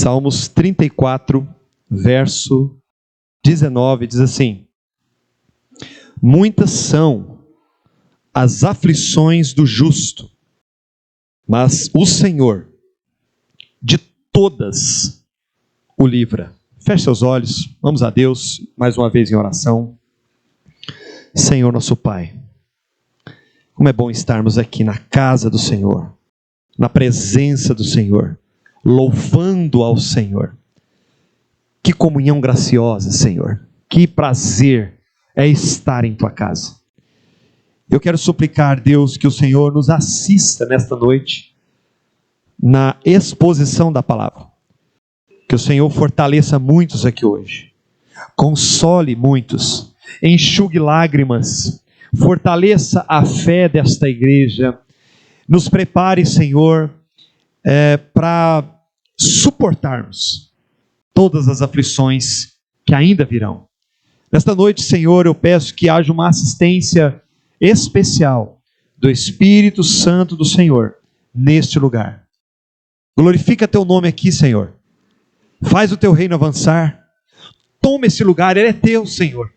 Salmos 34, verso 19, diz assim: muitas são as aflições do justo, mas o Senhor de todas o livra. Feche seus olhos, vamos a Deus, mais uma vez em oração. Senhor nosso Pai, como é bom estarmos aqui na casa do Senhor, na presença do Senhor, louvando ao Senhor. Que comunhão graciosa, Senhor, que prazer é estar em Tua casa. Eu quero suplicar, Deus, que o Senhor nos assista nesta noite, na exposição da palavra. Que o Senhor fortaleça muitos aqui hoje, console muitos, enxugue lágrimas, fortaleça a fé desta igreja, nos prepare, Senhor, para suportarmos todas as aflições que ainda virão. Nesta noite, Senhor, eu peço que haja uma assistência especial do Espírito Santo do Senhor neste lugar. Glorifica Teu nome aqui, Senhor. Faz o Teu reino avançar. Toma esse lugar, ele é Teu, Senhor.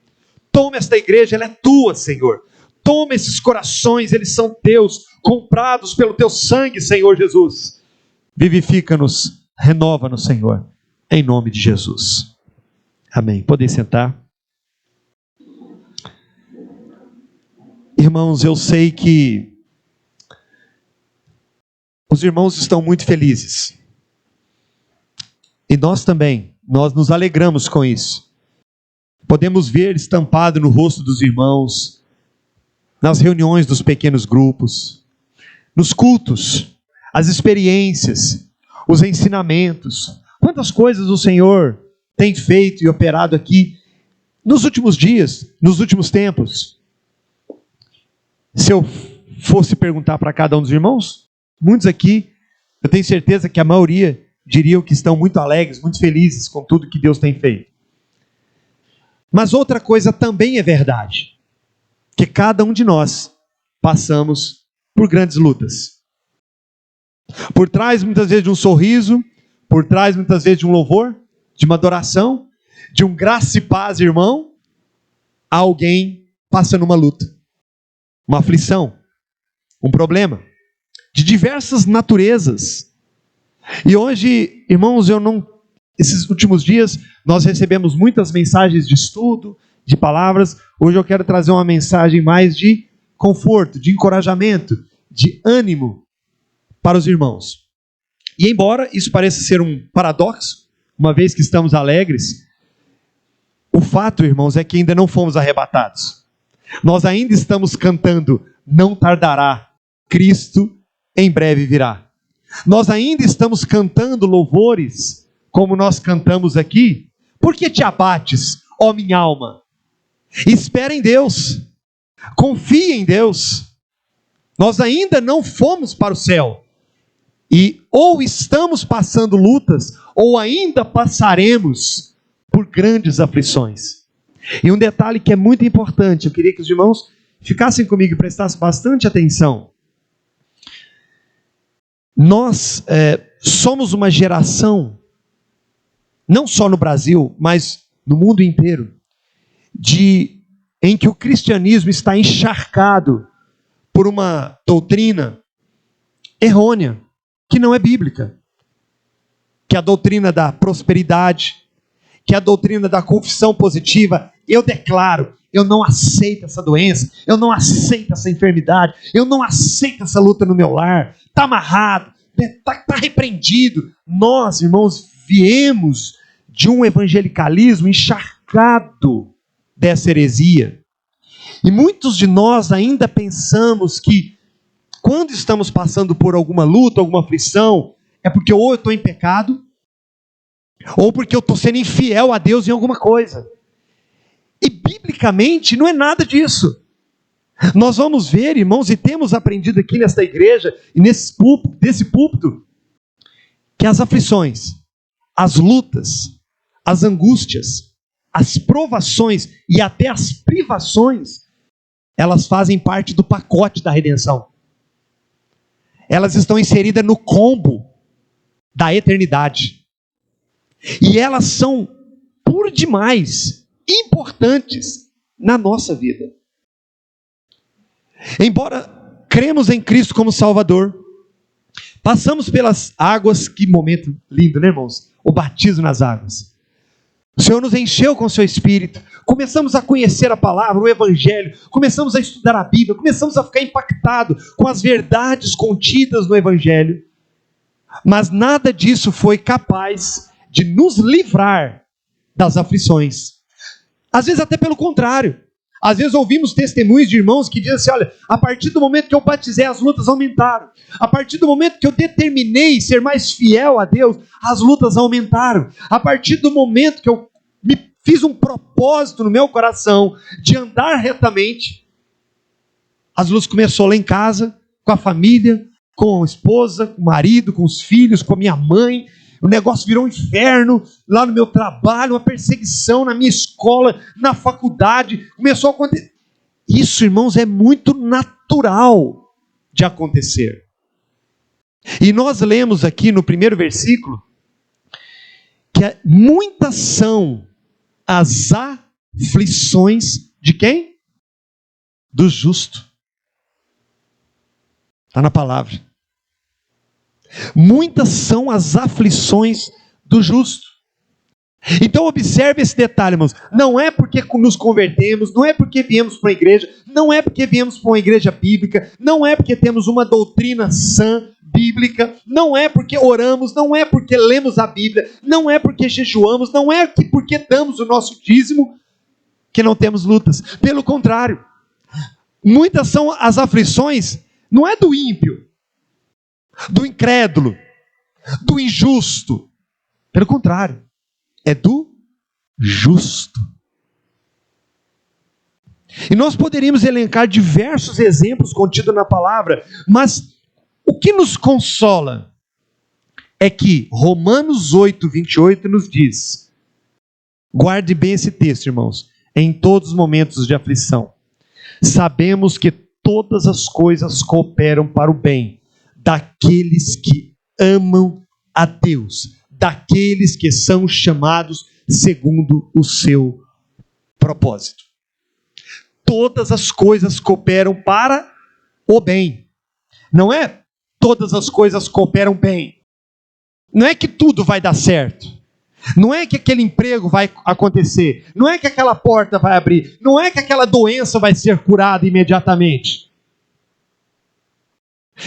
Toma esta igreja, ela é Tua, Senhor. Toma esses corações, eles são Teus, comprados pelo Teu sangue, Senhor Jesus. Vivifica-nos, renova-nos, Senhor, em nome de Jesus. Amém. Podem sentar. Irmãos, eu sei que os irmãos estão muito felizes. E nós também, nós nos alegramos com isso. Podemos ver estampado no rosto dos irmãos, nas reuniões dos pequenos grupos, nos cultos, as experiências, os ensinamentos. Quantas coisas o Senhor tem feito e operado aqui nos últimos dias, nos últimos tempos. Se eu fosse perguntar para cada um dos irmãos, muitos aqui, eu tenho certeza que a maioria diriam que estão muito alegres, muito felizes com tudo que Deus tem feito. Mas outra coisa também é verdade, que cada um de nós passamos por grandes lutas. Por trás muitas vezes de um sorriso, por trás muitas vezes de um louvor, de uma adoração, de um graça e paz, irmão, há alguém passando uma luta, uma aflição, um problema, de diversas naturezas. E hoje, irmãos, esses últimos dias, nós recebemos muitas mensagens de estudo, de palavras. Hoje eu quero trazer uma mensagem mais de conforto, de encorajamento, de ânimo para os irmãos. E embora isso pareça ser um paradoxo, uma vez que estamos alegres, o fato, irmãos, é que ainda não fomos arrebatados. Nós ainda estamos cantando, não tardará, Cristo em breve virá. Nós ainda estamos cantando louvores, como nós cantamos aqui. Por que te abates, ó minha alma? Espera em Deus, confia em Deus. Nós ainda não fomos para o céu. E ou estamos passando lutas, ou ainda passaremos por grandes aflições. E um detalhe que é muito importante, eu queria que os irmãos ficassem comigo e prestassem bastante atenção. Nós somos uma geração, não só no Brasil, mas no mundo inteiro, em que o cristianismo está encharcado por uma doutrina errônea, que não é bíblica, que é a doutrina da prosperidade, que é a doutrina da confissão positiva. Eu declaro, eu não aceito essa doença, eu não aceito essa enfermidade, eu não aceito essa luta no meu lar, está amarrado, está repreendido. Nós, irmãos, viemos de um evangelicalismo encharcado dessa heresia. E muitos de nós ainda pensamos que quando estamos passando por alguma luta, alguma aflição, é porque ou eu estou em pecado, ou porque eu estou sendo infiel a Deus em alguma coisa. E biblicamente não é nada disso. Nós vamos ver, irmãos, e temos aprendido aqui nesta igreja, e desse púlpito, que as aflições, as lutas, as angústias, as provações e até as privações, elas fazem parte do pacote da redenção. Elas estão inseridas no combo da eternidade. E elas são, por demais, importantes na nossa vida. Embora cremos em Cristo como Salvador, passamos pelas águas, que momento lindo, né, irmãos? O batismo nas águas. O Senhor nos encheu com o seu Espírito, começamos a conhecer a palavra, o Evangelho, começamos a estudar a Bíblia, começamos a ficar impactados com as verdades contidas no Evangelho, mas nada disso foi capaz de nos livrar das aflições. Às vezes até pelo contrário. Às vezes ouvimos testemunhos de irmãos que dizem assim, olha, a partir do momento que eu batizei, as lutas aumentaram. A partir do momento que eu determinei ser mais fiel a Deus, as lutas aumentaram. A partir do momento que eu fiz um propósito no meu coração de andar retamente, as lutas começaram lá em casa, com a família, com a esposa, com o marido, com os filhos, com a minha mãe. O negócio virou um inferno lá no meu trabalho, uma perseguição na minha escola, na faculdade. Começou a acontecer. Isso, irmãos, é muito natural de acontecer. E nós lemos aqui no primeiro versículo que muitas são as aflições de quem? Do justo. Está na palavra. Muitas são as aflições do justo. Então observe esse detalhe, irmãos. Não é porque nos convertemos, não é porque viemos para uma igreja, não é porque viemos para uma igreja bíblica, não é porque temos uma doutrina sã, bíblica, não é porque oramos, não é porque lemos a Bíblia, não é porque jejuamos, não é porque damos o nosso dízimo, que não temos lutas. Pelo contrário, muitas são as aflições, não é do ímpio, do incrédulo, do injusto. Pelo contrário, é do justo. E nós poderíamos elencar diversos exemplos contidos na palavra, mas o que nos consola é que Romanos 8, 28 nos diz, guarde bem esse texto, irmãos, em todos os momentos de aflição, sabemos que todas as coisas cooperam para o bem daqueles que amam a Deus, daqueles que são chamados segundo o seu propósito. Todas as coisas cooperam para o bem. Não é todas as coisas cooperam bem. Não é que tudo vai dar certo. Não é que aquele emprego vai acontecer. Não é que aquela porta vai abrir. Não é que aquela doença vai ser curada imediatamente.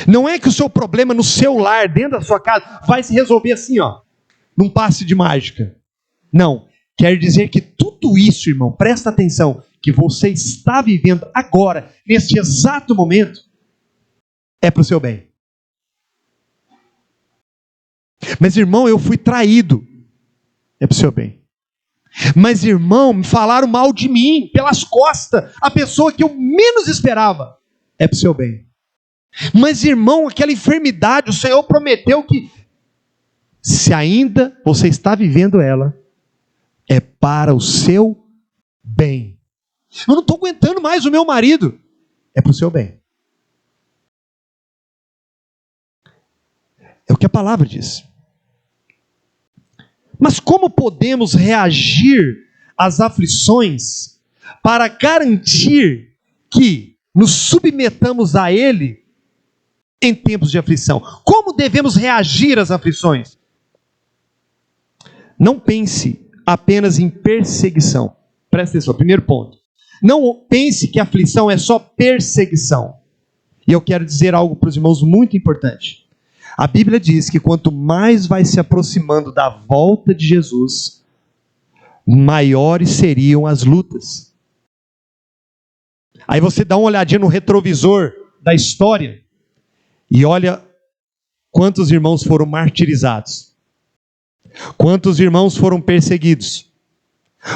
Não é que o seu problema no seu lar, dentro da sua casa, vai se resolver assim, ó, num passe de mágica. Não. Quer dizer que tudo isso, irmão, presta atenção, que você está vivendo agora, neste exato momento, é para o seu bem. Mas, irmão, eu fui traído. É para o seu bem. Mas, irmão, me falaram mal de mim, pelas costas, a pessoa que eu menos esperava. É para o seu bem. Mas, irmão, aquela enfermidade, o Senhor prometeu que, se ainda você está vivendo ela, é para o seu bem. Eu não estou aguentando mais o meu marido. É para o seu bem. É o que a palavra diz. Mas como podemos reagir às aflições para garantir que nos submetamos a Ele em tempos de aflição? Como devemos reagir às aflições? Não pense apenas em perseguição. Presta atenção, primeiro ponto. Não pense que a aflição é só perseguição. E eu quero dizer algo para os irmãos muito importante. A Bíblia diz que quanto mais vai se aproximando da volta de Jesus, maiores seriam as lutas. Aí você dá uma olhadinha no retrovisor da história e olha quantos irmãos foram martirizados, quantos irmãos foram perseguidos,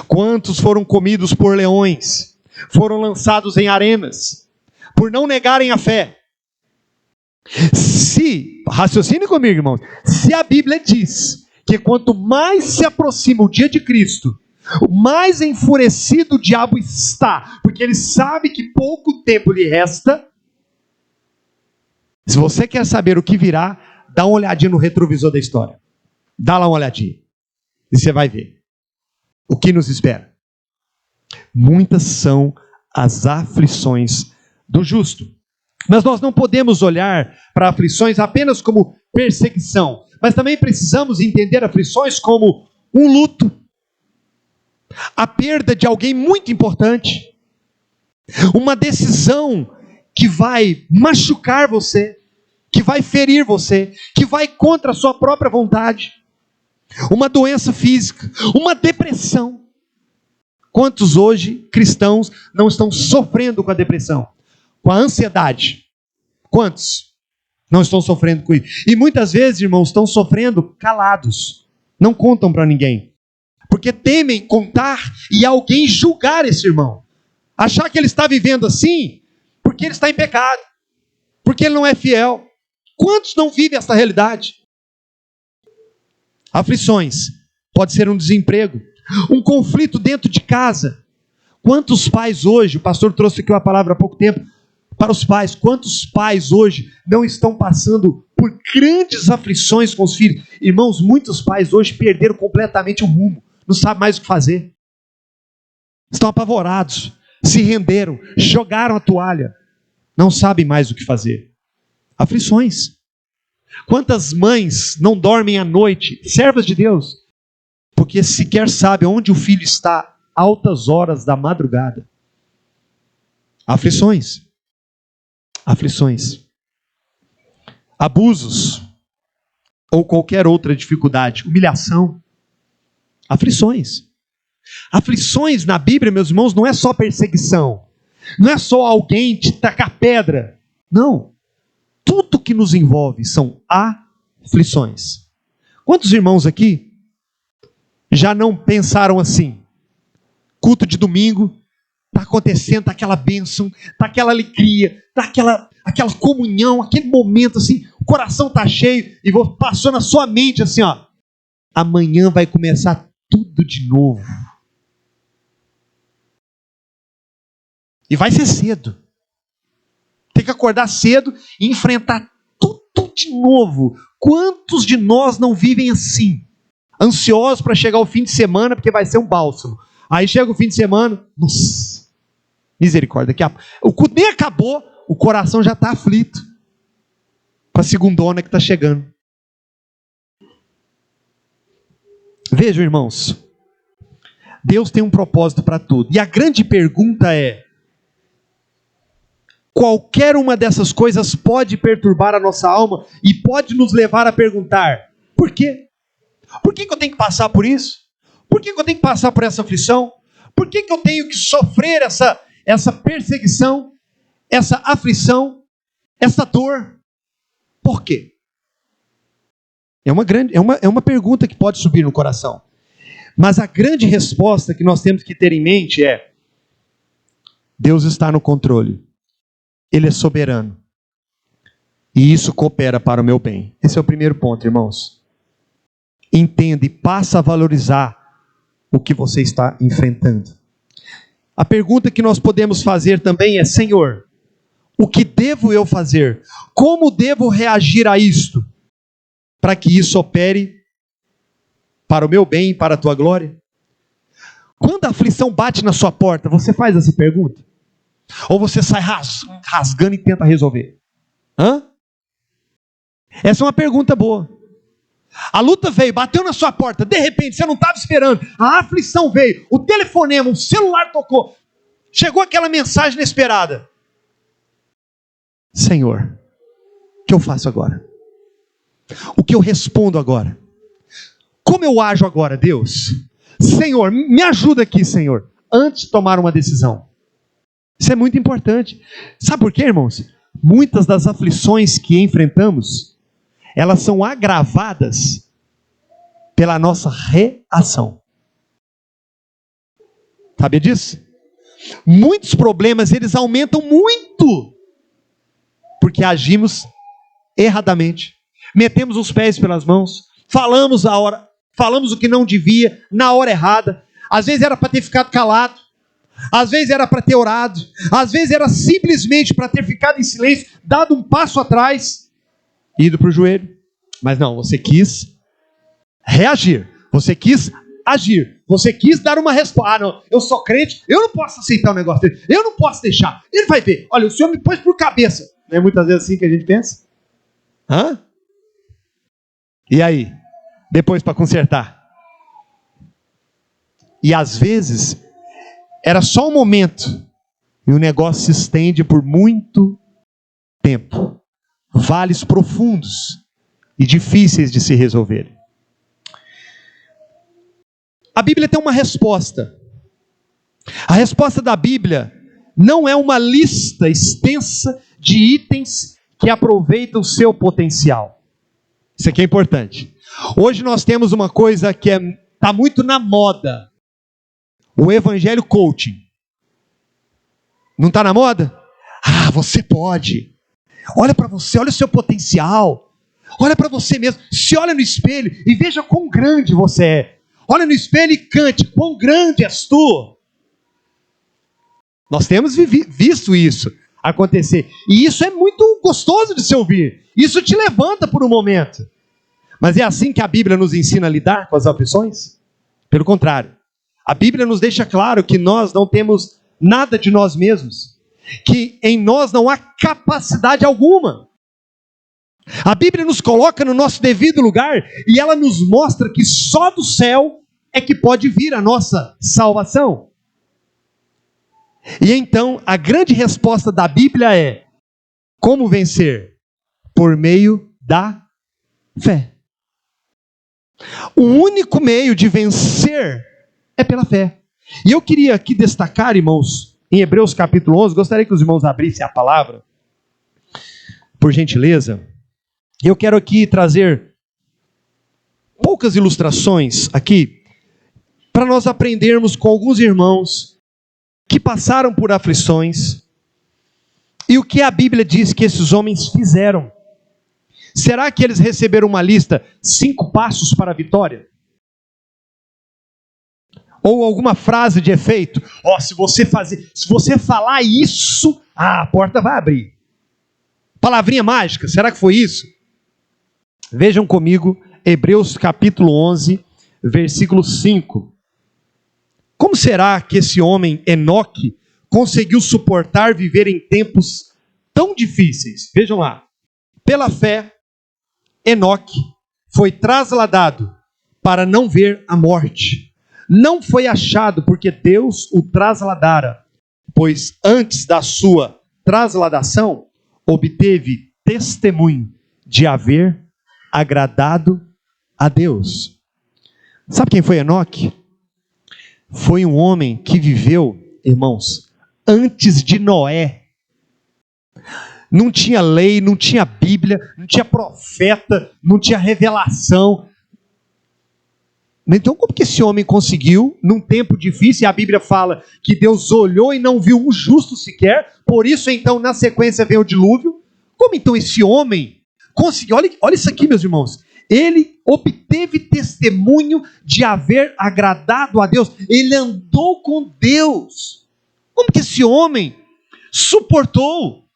quantos foram comidos por leões, foram lançados em arenas, por não negarem a fé. Raciocine comigo, irmãos, se a Bíblia diz que quanto mais se aproxima o dia de Cristo, mais enfurecido o diabo está, porque ele sabe que pouco tempo lhe resta. Se você quer saber o que virá, dá uma olhadinha no retrovisor da história. Dá lá uma olhadinha. E você vai ver o que nos espera. Muitas são as aflições do justo. Mas nós não podemos olhar para aflições apenas como perseguição, mas também precisamos entender aflições como um luto, a perda de alguém muito importante, uma decisão que vai machucar você, que vai ferir você, que vai contra a sua própria vontade, uma doença física, uma depressão. Quantos hoje cristãos não estão sofrendo com a depressão, com a ansiedade? Quantos não estão sofrendo com isso? E muitas vezes, irmãos, estão sofrendo calados, não contam para ninguém, porque temem contar e alguém julgar esse irmão, achar que ele está vivendo assim porque ele está em pecado, porque ele não é fiel. Quantos não vivem essa realidade? Aflições, pode ser um desemprego, um conflito dentro de casa. Quantos pais hoje, o pastor trouxe aqui uma palavra há pouco tempo, para os pais, quantos pais hoje não estão passando por grandes aflições com os filhos? Irmãos, muitos pais hoje perderam completamente o rumo, não sabem mais o que fazer, estão apavorados, se renderam, jogaram a toalha, não sabem mais o que fazer. Aflições. Quantas mães não dormem à noite, servas de Deus, porque sequer sabem onde o filho está, altas horas da madrugada. Aflições. Aflições. Abusos, ou qualquer outra dificuldade, humilhação. Aflições. Aflições na Bíblia, meus irmãos, não é só perseguição, não é só alguém te tacar pedra, não. Tudo que nos envolve são aflições. Quantos irmãos aqui já não pensaram assim? Culto de domingo, está acontecendo, está aquela bênção, está aquela alegria, está aquela comunhão, aquele momento assim, o coração está cheio, e passou na sua mente assim, ó, amanhã vai começar tudo de novo. E vai ser cedo. Tem que acordar cedo e enfrentar tudo de novo. Quantos de nós não vivem assim? Ansiosos para chegar o fim de semana, porque vai ser um bálsamo. Aí chega o fim de semana, nossa, misericórdia, o culto nem acabou, o coração já está aflito para a segundona que está chegando. Vejam, irmãos, Deus tem um propósito para tudo. E a grande pergunta é, qualquer uma dessas coisas pode perturbar a nossa alma e pode nos levar a perguntar, por quê? Por que eu tenho que passar por isso? Por que eu tenho que passar por essa aflição? Por que eu tenho que sofrer essa perseguição, essa aflição, essa dor? Por quê? É uma pergunta que pode subir no coração. Mas a grande resposta que nós temos que ter em mente é, Deus está no controle. Ele é soberano. E isso coopera para o meu bem. Esse é o primeiro ponto, irmãos. Entenda e passa a valorizar o que você está enfrentando. A pergunta que nós podemos fazer também é, Senhor, o que devo eu fazer? Como devo reagir a isto? Para que isso opere para o meu bem e para a tua glória? Quando a aflição bate na sua porta, você faz essa pergunta? Ou você sai rasgando e tenta resolver? Essa é uma pergunta boa. A luta veio, bateu na sua porta, de repente você não estava esperando, a aflição veio, o telefonema, o celular tocou, chegou aquela mensagem inesperada. Senhor, o que eu faço agora? O que eu respondo agora? Como eu ajo agora, Deus? Senhor, me ajuda aqui, Senhor, antes de tomar uma decisão. Isso é muito importante. Sabe por quê, irmãos? Muitas das aflições que enfrentamos, elas são agravadas pela nossa reação. Sabia disso? Muitos problemas, eles aumentam muito porque agimos erradamente. Metemos os pés pelas mãos, falamos o que não devia, na hora errada. Às vezes era para ter ficado calado, às vezes era para ter orado, às vezes era simplesmente para ter ficado em silêncio, dado um passo atrás, ido para o joelho. Mas não, você quis reagir, você quis agir. Você quis dar uma resposta. Ah, não, eu sou crente, eu não posso aceitar o negócio dele, eu não posso deixar. Ele vai ver. Olha, o Senhor me pôs por cabeça. Não é muitas vezes assim que a gente pensa? Hã? E aí? Depois para consertar. E às vezes, era só um momento. E o negócio se estende por muito tempo. Vales profundos e difíceis de se resolver. A Bíblia tem uma resposta. A resposta da Bíblia não é uma lista extensa de itens que aproveitam o seu potencial. Isso aqui é importante. Hoje nós temos uma coisa que está muito na moda. O evangelho coaching. Não está na moda? Ah, você pode. Olha para você, olha o seu potencial. Olha para você mesmo. Se olha no espelho e veja quão grande você é. Olha no espelho e cante, quão grande és tu. Nós temos visto isso acontecer. E isso é muito gostoso de se ouvir. Isso te levanta por um momento. Mas é assim que a Bíblia nos ensina a lidar com as aflições? Pelo contrário. A Bíblia nos deixa claro que nós não temos nada de nós mesmos. Que em nós não há capacidade alguma. A Bíblia nos coloca no nosso devido lugar e ela nos mostra que só do céu é que pode vir a nossa salvação. E então, a grande resposta da Bíblia é: como vencer? Por meio da fé. O único meio de vencer é pela fé. E eu queria aqui destacar, irmãos, em Hebreus capítulo 11, gostaria que os irmãos abrissem a palavra, por gentileza. Eu quero aqui trazer poucas ilustrações aqui, para nós aprendermos com alguns irmãos que passaram por aflições, e o que a Bíblia diz que esses homens fizeram. Será que eles receberam uma lista, 5 passos para a vitória? Ou alguma frase de efeito? Se você falar isso, a porta vai abrir. Palavrinha mágica, será que foi isso? Vejam comigo, Hebreus capítulo 11, versículo 5. Como será que esse homem, Enoque, conseguiu suportar viver em tempos tão difíceis? Vejam lá. Pela fé, Enoque foi trasladado para não ver a morte. Não foi achado porque Deus o trasladara, pois antes da sua trasladação, obteve testemunho de haver agradado a Deus. Sabe quem foi Enoque? Foi um homem que viveu, irmãos, antes de Noé. Não tinha lei, não tinha Bíblia, não tinha profeta, não tinha revelação. Então como que esse homem conseguiu, num tempo difícil, e a Bíblia fala que Deus olhou e não viu um justo sequer, por isso então na sequência veio o dilúvio? Como então esse homem conseguiu? Olha isso aqui, meus irmãos. Ele obteve testemunho de haver agradado a Deus. Ele andou com Deus. Como que esse homem suportou?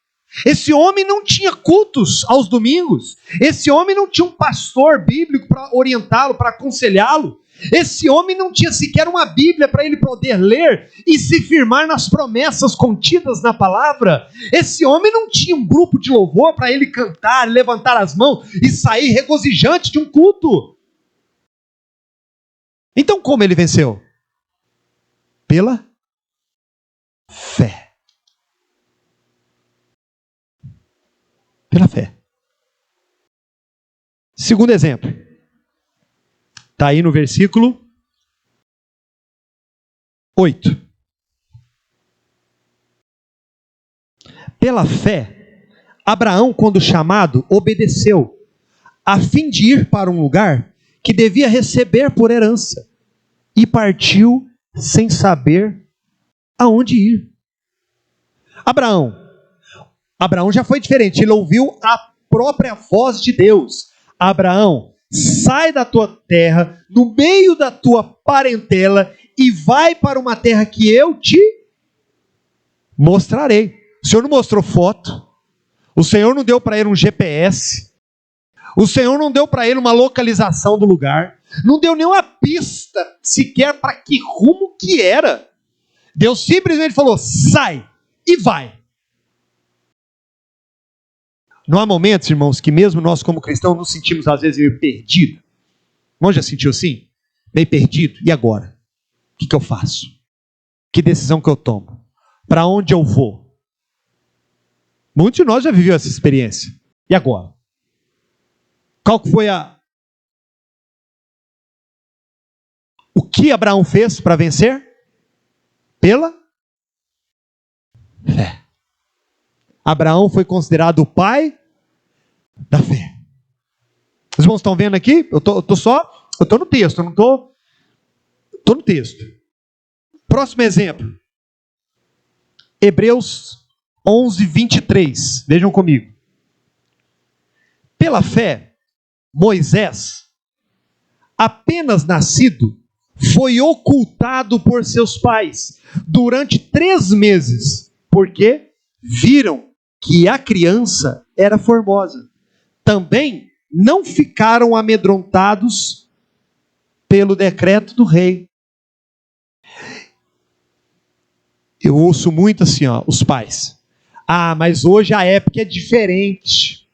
Esse homem não tinha cultos aos domingos. Esse homem não tinha um pastor bíblico para orientá-lo, para aconselhá-lo. Esse homem não tinha sequer uma Bíblia para ele poder ler e se firmar nas promessas contidas na palavra. Esse homem não tinha um grupo de louvor para ele cantar, levantar as mãos e sair regozijante de um culto. Então como ele venceu? Pela fé. Pela fé. Segundo exemplo. Está aí no versículo 8. Pela fé, Abraão, quando chamado, obedeceu, a fim de ir para um lugar que devia receber por herança, e partiu sem saber aonde ir. Abraão já foi diferente, ele ouviu a própria voz de Deus. Abraão, sai da tua terra, no meio da tua parentela, e vai para uma terra que eu te mostrarei. O Senhor não mostrou foto, o Senhor não deu para ele um GPS, O Senhor não deu para ele uma localização do lugar, não deu nenhuma pista sequer para que rumo que era. Deus simplesmente falou: sai e vai. Não há momentos, irmãos, que mesmo nós como cristãos nos sentimos às vezes meio perdidos. Irmão, já sentiu assim? Meio perdido? E agora? O que eu faço? Que decisão que eu tomo? Para onde eu vou? Muitos de nós já viveu essa experiência. E agora? Qual que foi o que Abraão fez para vencer? Pela fé. Abraão foi considerado o pai da fé. Os irmãos estão vendo aqui? Eu tô no texto, eu não estou no texto. Próximo exemplo. Hebreus 11, 23. Vejam comigo. Pela fé, Moisés, apenas nascido, foi ocultado por seus pais durante 3 meses, porque viram que a criança era formosa. Também não ficaram amedrontados pelo decreto do rei. Eu ouço muito assim, os pais. Mas hoje a época é diferente.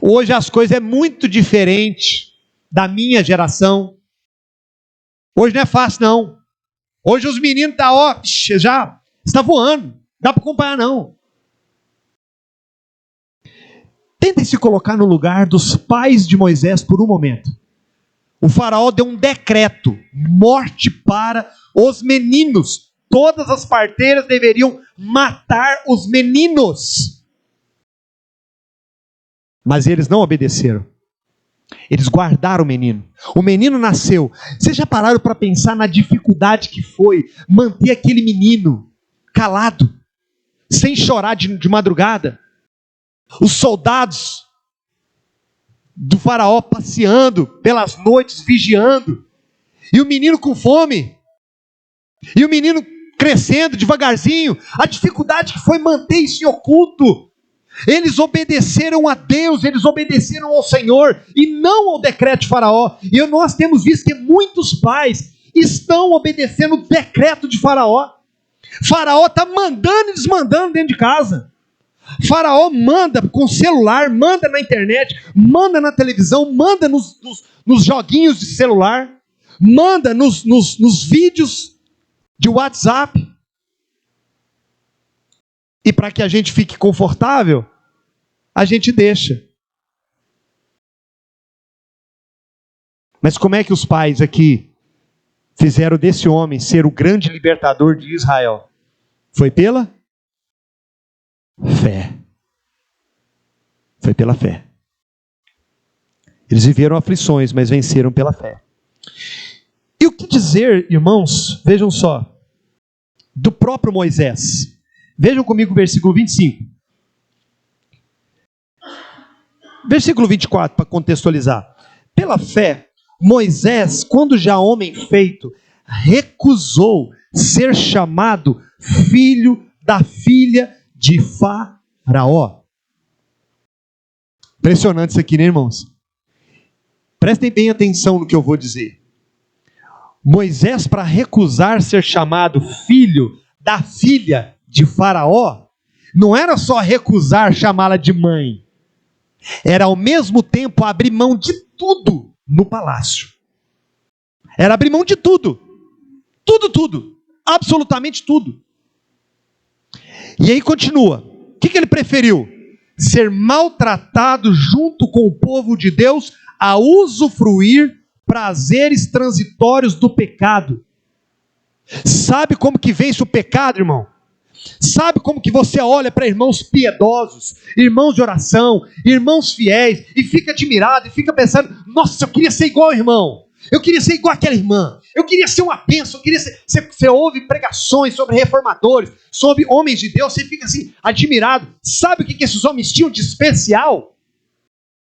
Hoje as coisas é muito diferente da minha geração. Hoje não é fácil, não. Hoje os meninos já está voando. Não dá para acompanhar, não. Tentem se colocar no lugar dos pais de Moisés por um momento. O faraó deu um decreto: morte para os meninos. Todas as parteiras deveriam matar os meninos. Mas eles não obedeceram. Eles guardaram o menino. O menino nasceu. Vocês já pararam para pensar na dificuldade que foi manter aquele menino calado, sem chorar de madrugada? Os soldados do faraó passeando pelas noites, vigiando. E o menino com fome. E o menino crescendo devagarzinho. A dificuldade que foi manter isso em oculto. Eles obedeceram a Deus, eles obedeceram ao Senhor e não ao decreto de faraó. E nós temos visto que muitos pais estão obedecendo o decreto de faraó. Faraó está mandando e desmandando dentro de casa. Faraó manda com celular, manda na internet, manda na televisão, manda nos joguinhos de celular, manda nos vídeos de WhatsApp. E para que a gente fique confortável, a gente deixa. Mas como é que os pais aqui fizeram desse homem ser o grande libertador de Israel? Foi pela fé. Foi pela fé. Eles viveram aflições, mas venceram pela fé. E o que dizer, irmãos, vejam só, do próprio Moisés? Vejam comigo o versículo 25. Versículo 24, para contextualizar. Pela fé, Moisés, quando já homem feito, recusou ser chamado filho da filha de Faraó. Impressionante isso aqui, né, irmãos? Prestem bem atenção no que eu vou dizer. Moisés, para recusar ser chamado filho da filha de Faraó, não era só recusar chamá-la de mãe, era ao mesmo tempo abrir mão de tudo no palácio. Era abrir mão de tudo. Tudo. Absolutamente tudo. E aí continua. O que ele preferiu? Ser maltratado junto com o povo de Deus a usufruir prazeres transitórios do pecado. Sabe como que vence o pecado, irmão? Sabe como que você olha para irmãos piedosos, irmãos de oração, irmãos fiéis, e fica admirado, e fica pensando: nossa, eu queria ser igual ao irmão, eu queria ser igual àquela irmã, eu queria ser uma bênção, eu queria ser... Você ouve pregações sobre reformadores, sobre homens de Deus, você fica assim, admirado. Sabe o que esses homens tinham de especial?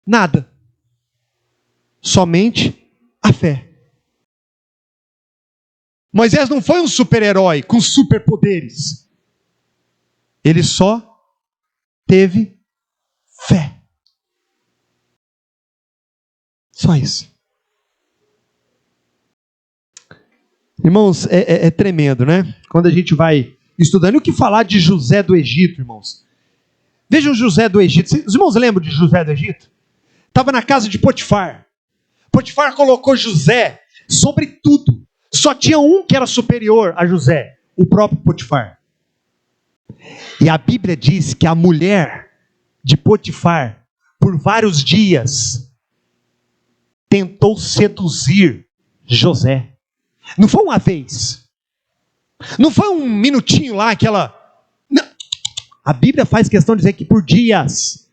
Nada. Somente a fé. Moisés não foi um super-herói com superpoderes. Ele só teve fé. Só isso. Irmãos, é tremendo, né? Quando a gente vai estudando. E o que falar de José do Egito, irmãos? Vejam José do Egito. Os irmãos lembram de José do Egito? Estava na casa de Potifar. Potifar colocou José sobre tudo. Só tinha um que era superior a José, o próprio Potifar. E a Bíblia diz que a mulher de Potifar, por vários dias, tentou seduzir José. Não foi uma vez. Não foi um minutinho lá que ela... Não. A Bíblia faz questão de dizer que por dias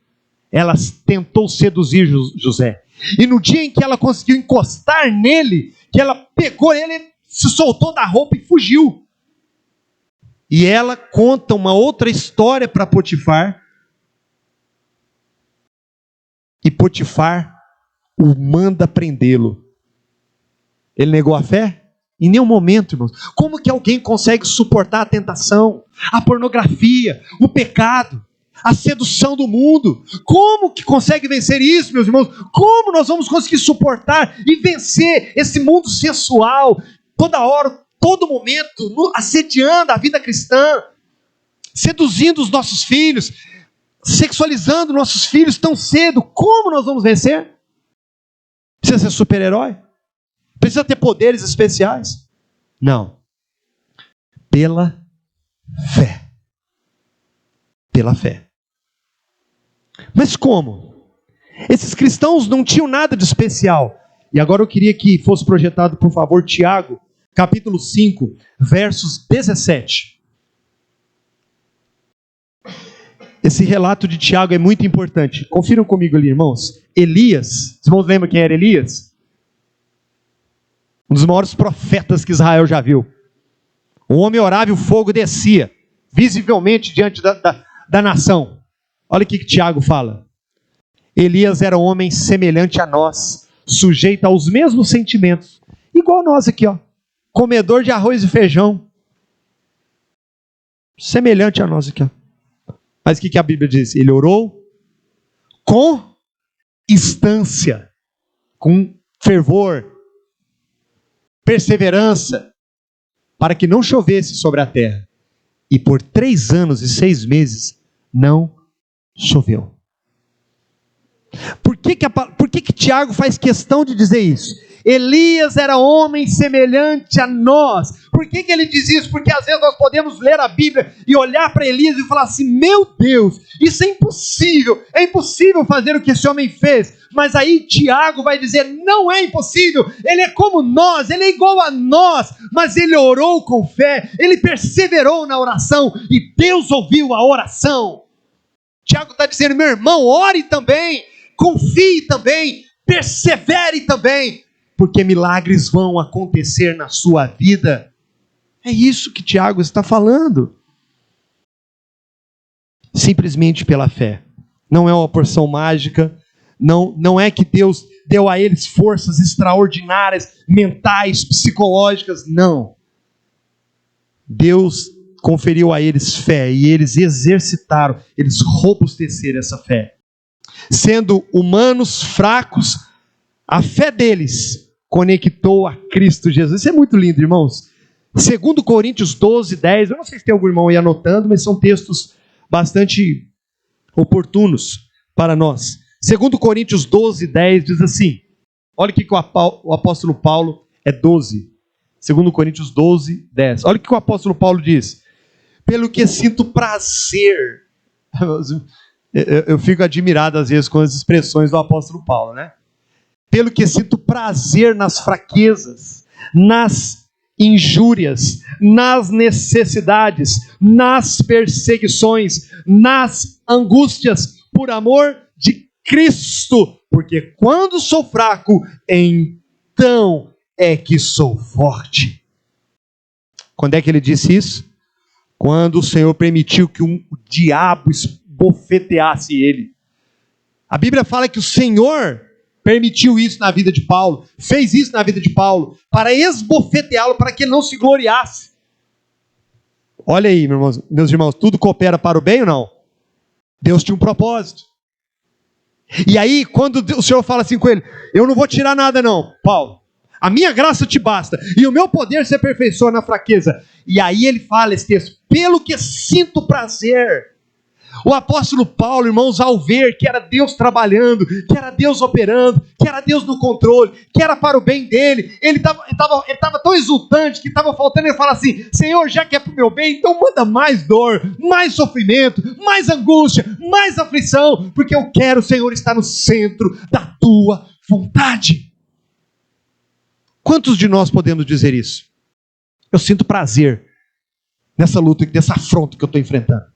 ela tentou seduzir José. E no dia em que ela conseguiu encostar nele, que ela pegou ele, se soltou da roupa e fugiu. E ela conta uma outra história para Potifar. E Potifar o manda prendê-lo. Ele negou a fé? Em nenhum momento, irmãos. Como que alguém consegue suportar a tentação, a pornografia, o pecado, a sedução do mundo? Como que consegue vencer isso, meus irmãos? Como nós vamos conseguir suportar e vencer esse mundo sensual, toda hora, todo momento, assediando a vida cristã, seduzindo os nossos filhos, sexualizando nossos filhos tão cedo? Como nós vamos vencer? Precisa ser super-herói? Precisa ter poderes especiais? Não. Pela fé. Pela fé. Mas como? Esses cristãos não tinham nada de especial. E agora eu queria que fosse projetado, por favor, Tiago, capítulo 5, versos 17. Esse relato de Tiago é muito importante. Confiram comigo ali, irmãos. Elias, os irmãos lembram quem era Elias? Um dos maiores profetas que Israel já viu. O homem orava e o fogo descia, visivelmente diante da nação. Olha o que Tiago fala. Elias era um homem semelhante a nós, sujeito aos mesmos sentimentos. Igual nós aqui, ó. Comedor de arroz e feijão. Semelhante a nós aqui, ó. Mas o que a Bíblia diz? Ele orou com instância, com fervor, perseverança, para que não chovesse sobre a terra. E por 3 anos e 6 meses não choveu. Por que Tiago faz questão de dizer isso? Elias era homem semelhante a nós. Por que ele diz isso? Porque às vezes nós podemos ler a Bíblia e olhar para Elias e falar assim: meu Deus, isso é impossível fazer o que esse homem fez. Mas aí Tiago vai dizer: não é impossível, ele é como nós, ele é igual a nós, mas ele orou com fé, ele perseverou na oração e Deus ouviu a oração. Tiago está dizendo: meu irmão, ore também, confie também, persevere também, porque milagres vão acontecer na sua vida. É isso que Tiago está falando. Simplesmente pela fé. Não é uma porção mágica, não é que Deus deu a eles forças extraordinárias, mentais, psicológicas, não. Deus conferiu a eles fé e eles exercitaram, eles robusteceram essa fé. Sendo humanos fracos, a fé deles conectou a Cristo Jesus. Isso é muito lindo, irmãos. 2 Coríntios 12, 10. Eu não sei se tem algum irmão aí anotando, mas são textos bastante oportunos para nós. 2 Coríntios 12, 10 diz assim. Olha o que o apóstolo Paulo é 12. 2 Coríntios 12, 10. Olha o que o apóstolo Paulo diz. Pelo que sinto prazer. Eu fico admirado às vezes com as expressões do apóstolo Paulo, né? Pelo que sinto prazer nas fraquezas, nas injúrias, nas necessidades, nas perseguições, nas angústias, por amor de Cristo, porque quando sou fraco, então é que sou forte. Quando é que ele disse isso? Quando o Senhor permitiu que o diabo esbofeteasse ele. A Bíblia fala que o Senhor permitiu isso na vida de Paulo, fez isso na vida de Paulo, para esbofeteá-lo, para que ele não se gloriasse. Olha aí, meus irmãos, tudo coopera para o bem ou não? Deus tinha um propósito. E aí, quando o Senhor fala assim com ele, eu não vou tirar nada não, Paulo. A minha graça te basta, e o meu poder se aperfeiçoa na fraqueza. E aí ele fala esse texto, pelo que sinto prazer. O apóstolo Paulo, irmãos, ao ver que era Deus trabalhando, que era Deus operando, que era Deus no controle, que era para o bem dele, ele estava tão exultante que estava faltando ele falar assim, Senhor, já que é para o meu bem, então manda mais dor, mais sofrimento, mais angústia, mais aflição, porque eu quero, Senhor, estar no centro da tua vontade. Quantos de nós podemos dizer isso? Eu sinto prazer nessa luta, nessa afronta que eu estou enfrentando.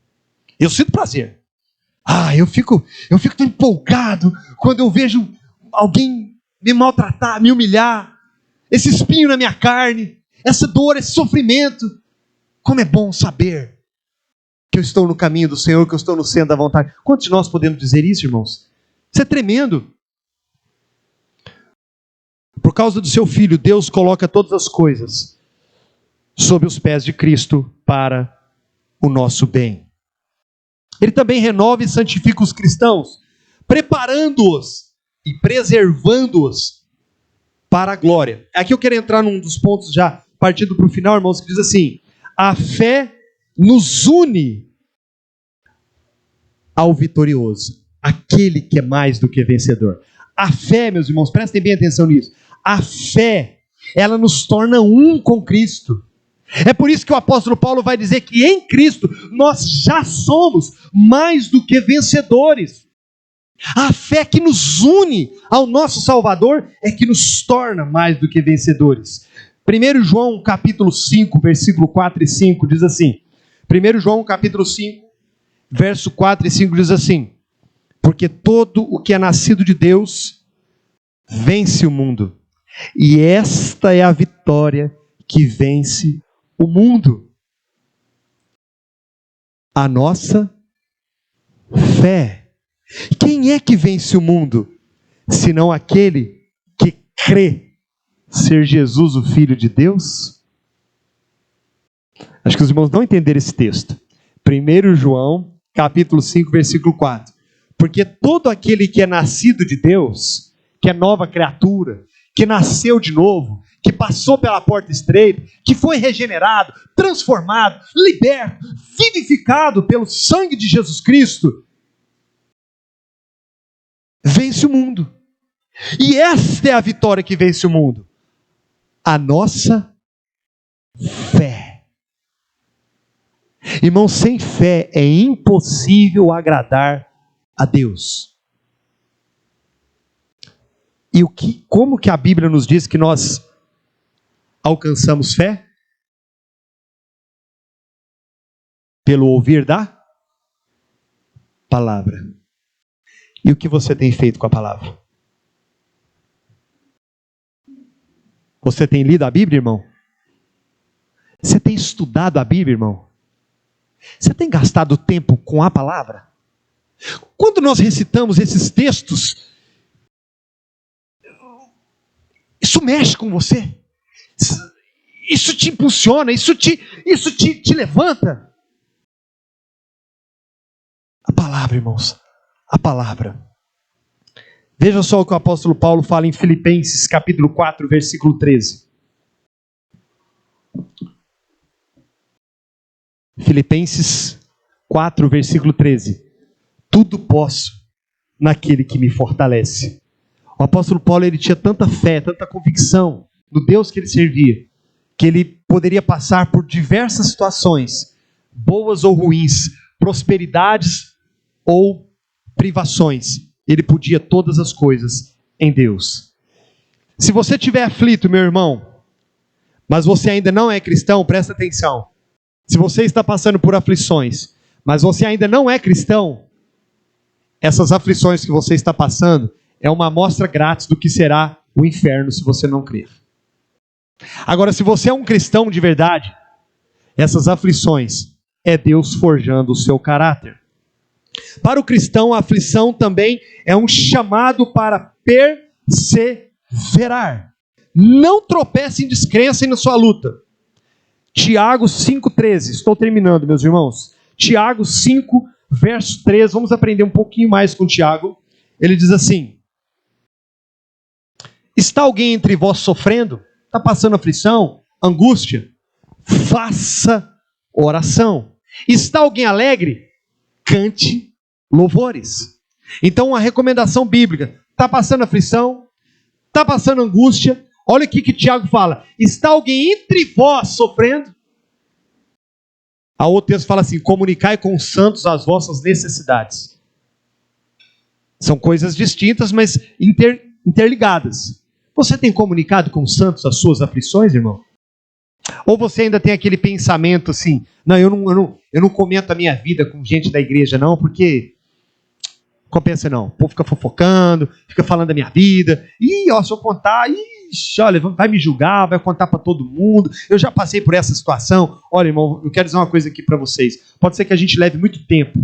Eu sinto prazer. Eu fico tão empolgado quando eu vejo alguém me maltratar, me humilhar, esse espinho na minha carne, essa dor, esse sofrimento. Como é bom saber que eu estou no caminho do Senhor, que eu estou no centro da vontade. Quantos de nós podemos dizer isso, irmãos? Isso é tremendo. Por causa do seu Filho, Deus coloca todas as coisas sob os pés de Cristo para o nosso bem. Ele também renova e santifica os cristãos, preparando-os e preservando-os para a glória. Aqui eu quero entrar num dos pontos já, partindo para o final, irmãos, que diz assim, a fé nos une ao vitorioso, aquele que é mais do que vencedor. A fé, meus irmãos, prestem bem atenção nisso, a fé, ela nos torna um com Cristo. É por isso que o apóstolo Paulo vai dizer que em Cristo nós já somos mais do que vencedores. A fé que nos une ao nosso Salvador é que nos torna mais do que vencedores. 1 João capítulo 5, versículo 4 e 5 diz assim, 1 João capítulo 5, verso 4 e 5 diz assim, porque todo o que é nascido de Deus vence o mundo, e esta é a vitória que vence o mundo, a nossa fé. Quem é que vence o mundo, senão aquele que crê ser Jesus o Filho de Deus? Acho que os irmãos não entenderam esse texto. 1 João, capítulo 5, versículo 4. Porque todo aquele que é nascido de Deus, que é nova criatura, que nasceu de novo, que passou pela porta estreita, que foi regenerado, transformado, liberto, vivificado pelo sangue de Jesus Cristo, vence o mundo. E esta é a vitória que vence o mundo. A nossa fé. Irmão, sem fé é impossível agradar a Deus. E como que a Bíblia nos diz que nós alcançamos fé? Pelo ouvir da palavra. E o que você tem feito com a palavra? Você tem lido a Bíblia, irmão? Você tem estudado a Bíblia, irmão? Você tem gastado tempo com a palavra? Quando nós recitamos esses textos, isso mexe com você? Isso te impulsiona, isso te levanta. A palavra, irmãos, a palavra. Veja só o que o apóstolo Paulo fala em Filipenses, capítulo 4, versículo 13. Filipenses 4, versículo 13. Tudo posso naquele que me fortalece. O apóstolo Paulo, ele tinha tanta fé, tanta convicção no Deus que ele servia, que ele poderia passar por diversas situações, boas ou ruins, prosperidades ou privações. Ele podia todas as coisas em Deus. Se você estiver aflito, meu irmão, mas você ainda não é cristão, presta atenção. Se você está passando por aflições, mas você ainda não é cristão, essas aflições que você está passando é uma amostra grátis do que será o inferno se você não crer. Agora, se você é um cristão de verdade, essas aflições é Deus forjando o seu caráter. Para o cristão, a aflição também é um chamado para perseverar. Não tropece em descrença e na sua luta. Tiago 5,13. Estou terminando, meus irmãos. Tiago 5, verso 13. Vamos aprender um pouquinho mais com Tiago. ele diz assim: está alguém entre vós sofrendo? Está passando aflição, angústia? Faça oração. Está alguém alegre? Cante louvores. Então, uma recomendação bíblica: está passando aflição, está passando angústia, olha aqui que Tiago fala: está alguém entre vós sofrendo? A outro texto fala assim: comunicai com os santos as vossas necessidades. São coisas distintas, mas interligadas. Você tem comunicado com os santos as suas aflições, irmão? Ou você ainda tem aquele pensamento assim: não, eu não comento a minha vida com gente da igreja não, porque compensa não. O povo fica fofocando, fica falando da minha vida. Se eu contar, olha, vai me julgar, vai contar para todo mundo. Eu já passei por essa situação. Olha, irmão, eu quero dizer uma coisa aqui para vocês. Pode ser que a gente leve muito tempo,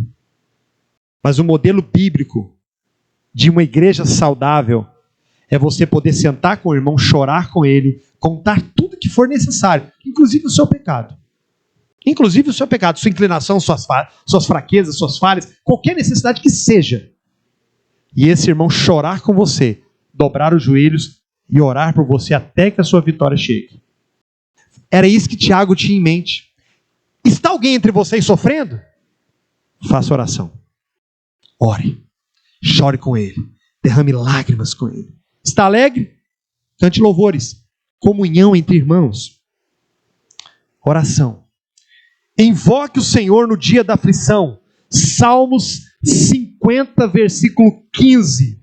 mas o modelo bíblico de uma igreja saudável é você poder sentar com o irmão, chorar com ele, contar tudo que for necessário, inclusive o seu pecado. Inclusive o seu pecado, sua inclinação, suas fraquezas, suas falhas, qualquer necessidade que seja. E esse irmão chorar com você, dobrar os joelhos e orar por você até que a sua vitória chegue. Era isso que Tiago tinha em mente. Está alguém entre vocês sofrendo? Faça oração. Ore. Chore com ele. Derrame lágrimas com ele. Está alegre? Cante louvores. Comunhão entre irmãos. Oração. Invoque o Senhor no dia da aflição. Salmos 50, versículo 15.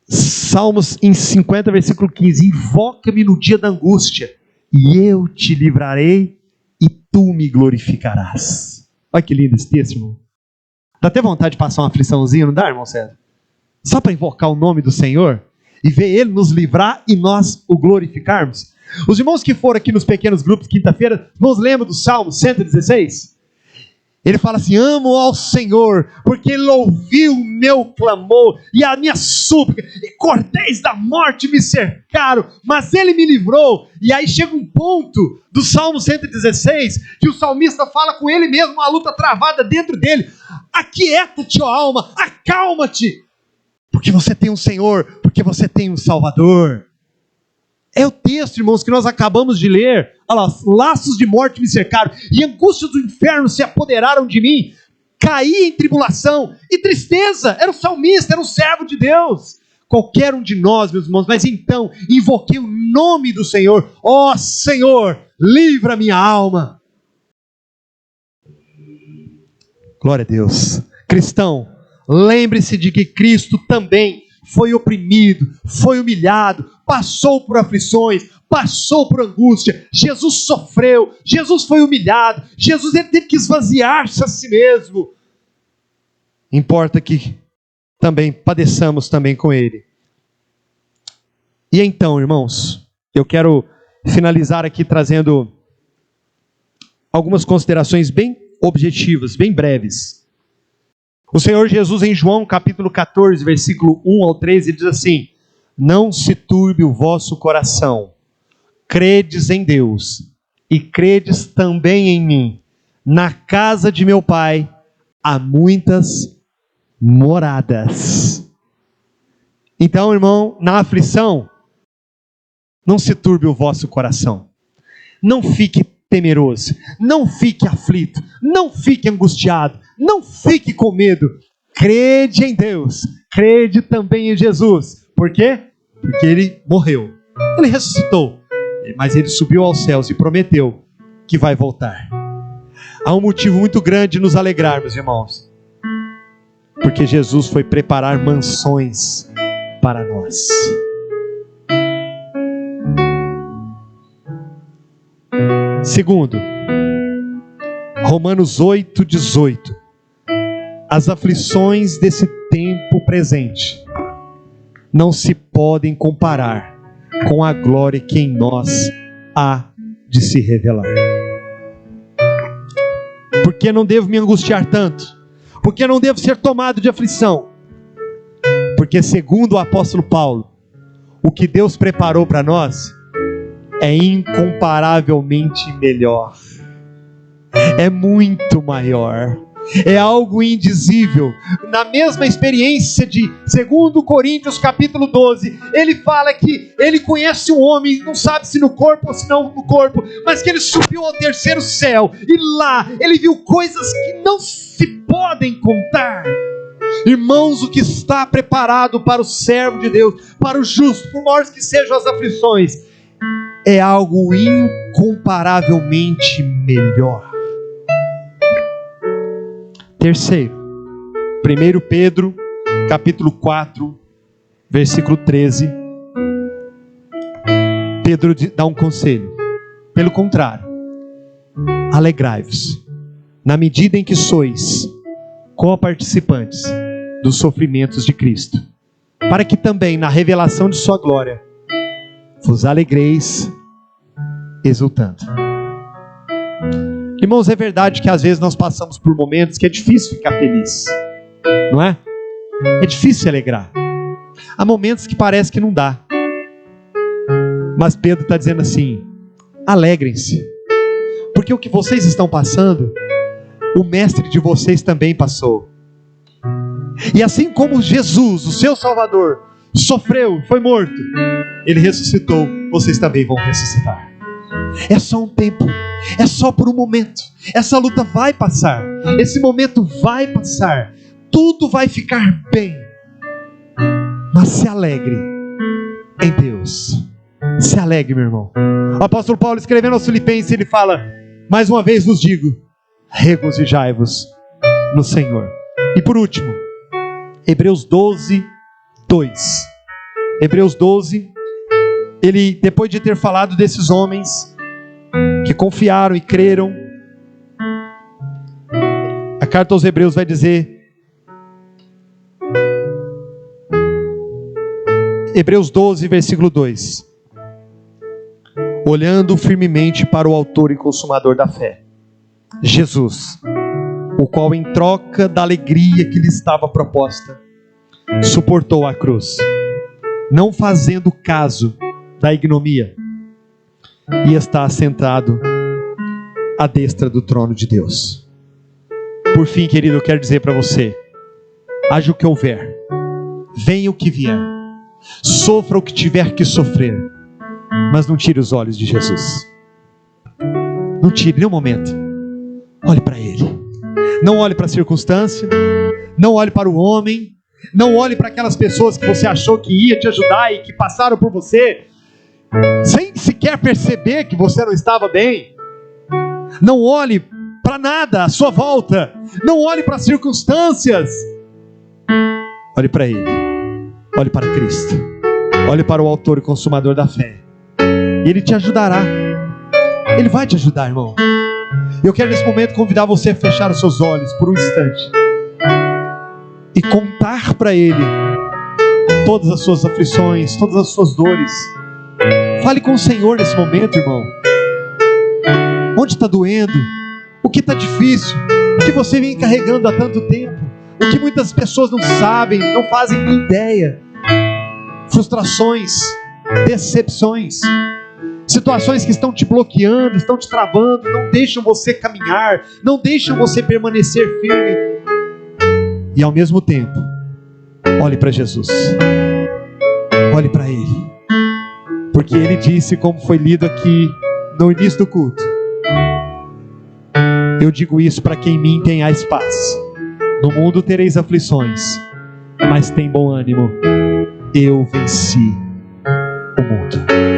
Salmos em 50, versículo 15. Invoca-me no dia da angústia, e eu te livrarei, e tu me glorificarás. Olha que lindo esse texto, irmão. Dá até vontade de passar uma afliçãozinha, não dá, irmão César? Só para invocar o nome do Senhor e ver Ele nos livrar e nós o glorificarmos. Os irmãos que foram aqui nos pequenos grupos quinta-feira, irmãos, lembram do Salmo 116? Ele fala assim: amo ao Senhor, porque Ele ouviu o meu clamor e a minha súplica, e cordéis da morte me cercaram, mas Ele me livrou. E aí chega um ponto do Salmo 116, que o salmista fala com ele mesmo, uma luta travada dentro dele: aquieta-te, ó alma, acalma-te, porque você tem um Senhor, porque você tem um Salvador. É o texto, irmãos, que nós acabamos de ler. Olha lá: laços de morte me cercaram, e angústias do inferno se apoderaram de mim. Caí em tribulação e tristeza. Era o salmista, era o servo de Deus. Qualquer um de nós, meus irmãos, mas então invoquei o nome do Senhor. Ó Senhor, livra minha alma. Glória a Deus. Cristão, lembre-se de que Cristo também foi oprimido, foi humilhado, passou por aflições, passou por angústia. Jesus sofreu, Jesus foi humilhado, Jesus ele teve que esvaziar-se a si mesmo. Importa que também padeçamos também com Ele. E então, irmãos, eu quero finalizar aqui trazendo algumas considerações bem objetivas, bem breves. O Senhor Jesus, em João capítulo 14, versículo 1 ao 13, ele diz assim: não se turbe o vosso coração, credes em Deus, e credes também em mim. Na casa de meu Pai há muitas moradas. Então, irmão, na aflição, não se turbe o vosso coração. Não fique temeroso, não fique aflito, não fique angustiado, não fique com medo. Crede em Deus, crede também em Jesus. Por quê? Porque Ele morreu, Ele ressuscitou, mas Ele subiu aos céus e prometeu que vai voltar. Há um motivo muito grande de nos alegrarmos, irmãos, porque Jesus foi preparar mansões para nós. Segundo, Romanos 8:18. As aflições desse tempo presente não se podem comparar com a glória que em nós há de se revelar. Por que não devo me angustiar tanto? Por que não devo ser tomado de aflição? Porque, segundo o apóstolo Paulo, o que Deus preparou para nós é incomparavelmente melhor, é muito maior, É algo indizível. Na mesma experiência de 2 Coríntios capítulo 12, ele fala que ele conhece um homem, não sabe se no corpo ou se não no corpo, mas que ele subiu ao terceiro céu, e lá ele viu coisas que não se podem contar. Irmãos, o que está preparado para o servo de Deus, para o justo, por maiores que sejam as aflições, é algo incomparavelmente melhor. Terceiro, 1 Pedro, capítulo 4, versículo 13. Pedro dá um conselho. Pelo contrário, alegrai-vos, na medida em que sois co-participantes dos sofrimentos de Cristo, para que também na revelação de sua glória vos alegreis exultando. Irmãos, é verdade que às vezes nós passamos por momentos que é difícil ficar feliz, não é? É difícil se alegrar. Há momentos que parece que não dá. Mas Pedro está dizendo assim: alegrem-se, porque o que vocês estão passando, o mestre de vocês também passou. E assim como Jesus, o seu Salvador, sofreu, foi morto, ele ressuscitou, vocês também vão ressuscitar. É só um tempo, é só por um momento. Essa luta vai passar, esse momento vai passar, tudo vai ficar bem. Mas se alegre em Deus. Se alegre, meu irmão. O apóstolo Paulo, escrevendo aos Filipenses, ele fala: mais uma vez vos digo, regozijai-vos no Senhor. E por último, Hebreus 12, 2. Hebreus 12, ele, depois de ter falado desses homens que confiaram e creram, a carta aos Hebreus vai dizer, Hebreus 12, versículo 2: olhando firmemente para o autor e consumador da fé, Jesus, o qual em troca da alegria que lhe estava proposta, suportou a cruz, não fazendo caso da ignomia, e está assentado à destra do trono de Deus. Por fim, querido, eu quero dizer para você: haja o que houver, venha o que vier, sofra o que tiver que sofrer, mas não tire os olhos de Jesus. Não tire nem um momento. Olhe para Ele. Não olhe para a circunstância, não olhe para o homem, não olhe para aquelas pessoas que você achou que ia te ajudar e que passaram por você sem sequer perceber que você não estava bem. Não olhe para nada à sua volta, não olhe para as circunstâncias. Olhe para Ele, olhe para Cristo, olhe para o autor e consumador da fé. Ele te ajudará. Ele vai te ajudar, irmão. Eu quero nesse momento convidar você a fechar os seus olhos por um instante e contar para Ele todas as suas aflições, todas as suas dores. Fale com o Senhor nesse momento, irmão. Onde está doendo? O que está difícil? O que você vem carregando há tanto tempo? O que muitas pessoas não sabem, não fazem ideia? Frustrações, decepções, situações que estão te bloqueando, estão te travando, não deixam você caminhar, não deixam você permanecer firme. E ao mesmo tempo, olhe para Jesus, olhe para Ele, porque Ele disse, como foi lido aqui no início do culto: eu digo isso para que em mim tenhais paz. No mundo tereis aflições, mas tem bom ânimo, eu venci o mundo.